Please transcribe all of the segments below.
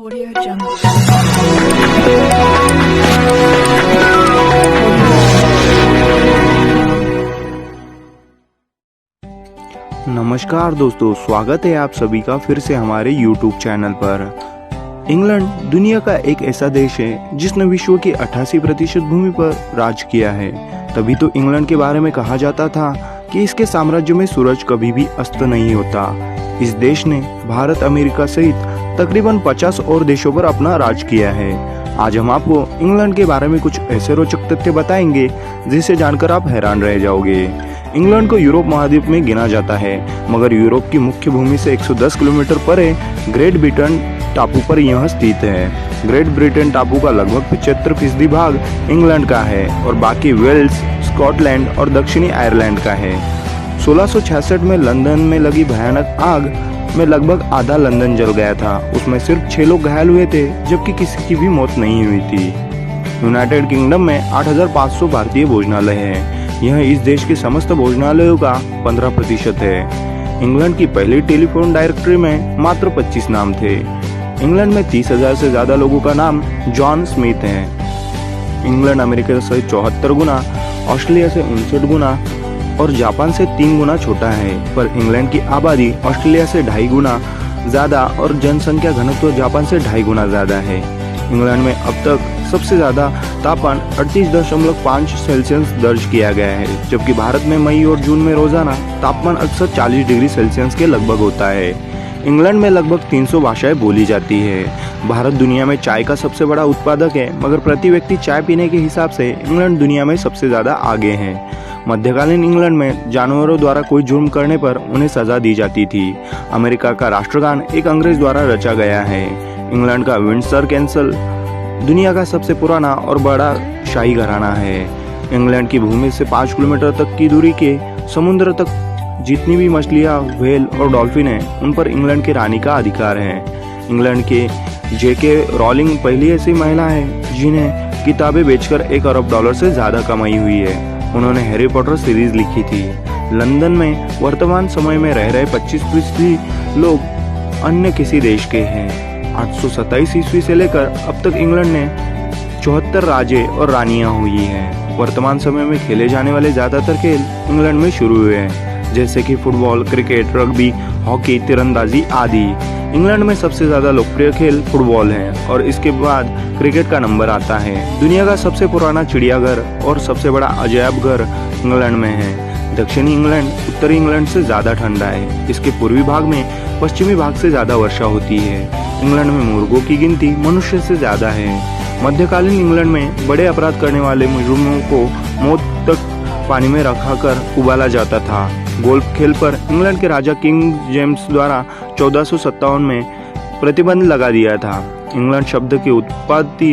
Audio Jungle. नमस्कार दोस्तों, स्वागत है आप सभी का फिर से हमारे YouTube चैनल पर। इंग्लैंड दुनिया का एक ऐसा देश है जिसने विश्व की 88% भूमि पर राज किया है। तभी तो इंग्लैंड के बारे में कहा जाता था कि इसके साम्राज्य में सूरज कभी भी अस्त नहीं होता। इस देश ने भारत, अमेरिका सहित तकरीबन 50 और देशों पर अपना राज किया है। आज हम आपको इंग्लैंड के बारे में कुछ ऐसे रोचक तथ्य बताएंगे जिसे जानकर आप हैरान रह जाओगे। इंग्लैंड को यूरोप महाद्वीप में गिना जाता है, मगर यूरोप की मुख्य भूमि से 110 किलोमीटर परे ग्रेट ब्रिटेन टापू पर यह स्थित है। ग्रेट ब्रिटेन टापू का लगभग 75% भाग इंग्लैंड का है और बाकी वेल्स, स्कॉटलैंड और दक्षिणी आयरलैंड का है। 1666 में लंदन में लगी भयानक आग में लगभग आधा लंदन जल गया था। उसमें सिर्फ 6 लोग घायल हुए थे, जबकि किसी की भी मौत नहीं हुई थी। यूनाइटेड किंगडम में 8500 भारतीय भोजनालय हैं। यह इस देश के समस्त भोजनालयों का 15% है। इंग्लैंड की पहली टेलीफोन डायरेक्टरी में मात्र 25 नाम थे। इंग्लैंड में 30,000 से ज्यादा लोगों का नाम जॉन स्मिथ है। इंग्लैंड अमेरिका से 74 गुना, ऑस्ट्रेलिया से 59 गुना और जापान से 3 गुना छोटा है, पर इंग्लैंड की आबादी ऑस्ट्रेलिया से 2.5 गुना ज्यादा और जनसंख्या घनत्व जापान से 2.5 गुना ज्यादा है। इंग्लैंड में अब तक सबसे ज्यादा तापमान 38.5 सेल्सियस दर्ज किया गया है, जबकि भारत में मई और जून में रोजाना तापमान अक्सर 40 डिग्री सेल्सियस के लगभग होता है। इंग्लैंड में लगभग 300 भाषाएं बोली जाती है। भारत दुनिया में चाय का सबसे बड़ा उत्पादक है, मगर प्रति व्यक्ति चाय पीने के हिसाब से इंग्लैंड दुनिया में सबसे ज्यादा आगे है। मध्यकालीन इंग्लैंड में जानवरों द्वारा कोई जुर्म करने पर उन्हें सजा दी जाती थी। अमेरिका का राष्ट्रगान एक अंग्रेज द्वारा रचा गया है। इंग्लैंड का विंडसर कैसल दुनिया का सबसे पुराना और बड़ा शाही घराना है। इंग्लैंड की भूमि से 5 किलोमीटर तक की दूरी के समुद्र तक जितनी भी मछलियां, व्हेल और डॉल्फिन हैं, उन पर इंग्लैंड की रानी का अधिकार है। इंग्लैंड के जेके रॉलिंग पहली ऐसी महिला है जिन्हें किताबें बेचकर $1 अरब से ज्यादा कमाई हुई है। उन्होंने हैरी पॉटर सीरीज लिखी थी। लंदन में वर्तमान समय में रह रहे 25% लोग अन्य किसी देश के हैं। 827 ईस्वी से लेकर अब तक इंग्लैंड ने 74 राजे और रानियां हुई हैं। वर्तमान समय में खेले जाने वाले ज्यादातर खेल इंग्लैंड में शुरू हुए हैं, जैसे कि फुटबॉल, क्रिकेट, रग्बी, हॉकी, तीरंदाजी आदि। इंग्लैंड में सबसे ज्यादा लोकप्रिय खेल फुटबॉल है और इसके बाद क्रिकेट का नंबर आता है। दुनिया का सबसे पुराना चिड़ियाघर और सबसे बड़ा अजायब घर इंग्लैंड में है। दक्षिणी इंग्लैंड उत्तरी इंग्लैंड से ज्यादा ठंडा है। इसके पूर्वी भाग में पश्चिमी भाग से ज्यादा वर्षा होती है। इंग्लैंड में मुर्गों की गिनती मनुष्य से ज्यादा है। मध्यकालीन इंग्लैंड में बड़े अपराध करने वाले मुजरिमों को मौत तक पानी में रखाकर उबाला जाता था। गोल्फ खेल पर इंग्लैंड के राजा किंग जेम्स द्वारा 1457 में प्रतिबंध लगा दिया था। इंग्लैंड शब्द की उत्पत्ति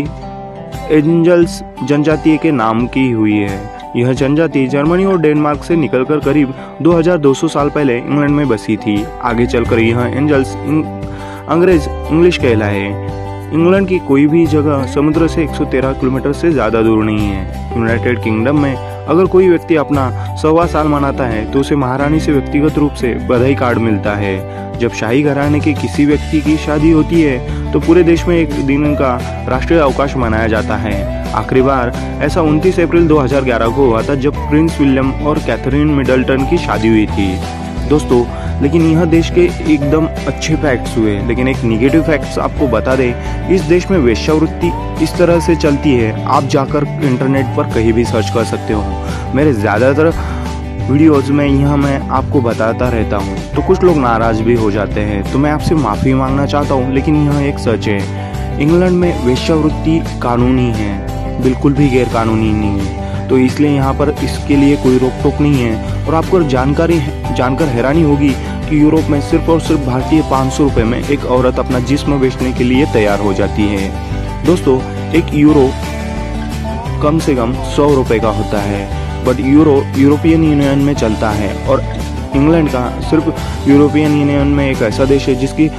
एंजल्स जनजाति के नाम की हुई है। यह जनजाति जर्मनी और डेनमार्क से निकलकर करीब 2200 साल पहले इंग्लैंड में बसी थी। आगे चलकर यह एंजल्स अंग्रेज इंग्लिश कहलाए। इंग्लैंड की कोई भी जगह समुद्र से 113 किलोमीटर से ज्यादा दूर नहीं है। यूनाइटेड किंगडम में अगर कोई व्यक्ति अपना 100वां साल मनाता है तो उसे महारानी से व्यक्तिगत रूप से बधाई कार्ड मिलता है। जब शाही घराने के किसी व्यक्ति की शादी होती है तो पूरे देश में एक दिन का राष्ट्रीय अवकाश मनाया जाता है। आखिरी बार ऐसा 29 अप्रैल 2011 को हुआ था, जब प्रिंस विलियम और कैथरीन मिडल्टन की शादी हुई थी। दोस्तों, लेकिन यह देश के एकदम अच्छे फैक्ट्स हुए, लेकिन एक निगेटिव फैक्ट्स आपको बता दें। इस देश में वेश्यावृत्ति इस तरह से चलती है, आप जाकर इंटरनेट पर कहीं भी सर्च कर सकते हो। मेरे ज़्यादातर वीडियोज़ में यह मैं आपको बताता रहता हूँ, तो कुछ लोग नाराज़ भी हो जाते हैं, तो मैं आपसे माफ़ी मांगना चाहता हूँ, लेकिन यह एक सच है। इंग्लैंड में वेश्यावृत्ति कानूनी है, बिल्कुल भी गैर कानूनी नहीं है, तो इसलिए यहाँ पर इसके लिए कोई रोक टोक नहीं है। और आपको जानकर हैरानी होगी कि यूरोप में सिर्फ और सिर्फ भारतीय 500 रुपये में एक औरत अपना जिस्म बेचने के लिए तैयार हो जाती है। दोस्तों, एक यूरो कम से कम 100 रुपये का होता है, बट यूरोपियन यूनियन में चलता है और इंग्लैंड का सिर्फ यूरोपियन यूनियन में एक ऐसा देश है जिसकी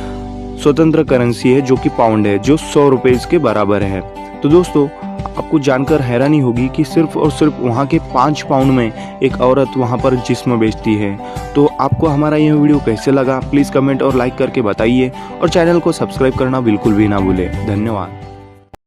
स्वतंत्र करेंसी है, जो कि पाउंड है, जो 100 रुपये के बराबर है। तो दोस्तों, आपको जानकर हैरानी होगी कि सिर्फ और सिर्फ वहाँ के 5 पाउंड में एक औरत वहाँ पर जिस्म बेचती है। तो आपको हमारा यह वीडियो कैसे लगा प्लीज़ कमेंट और लाइक करके बताइए और चैनल को सब्सक्राइब करना बिल्कुल भी ना भूलें। धन्यवाद।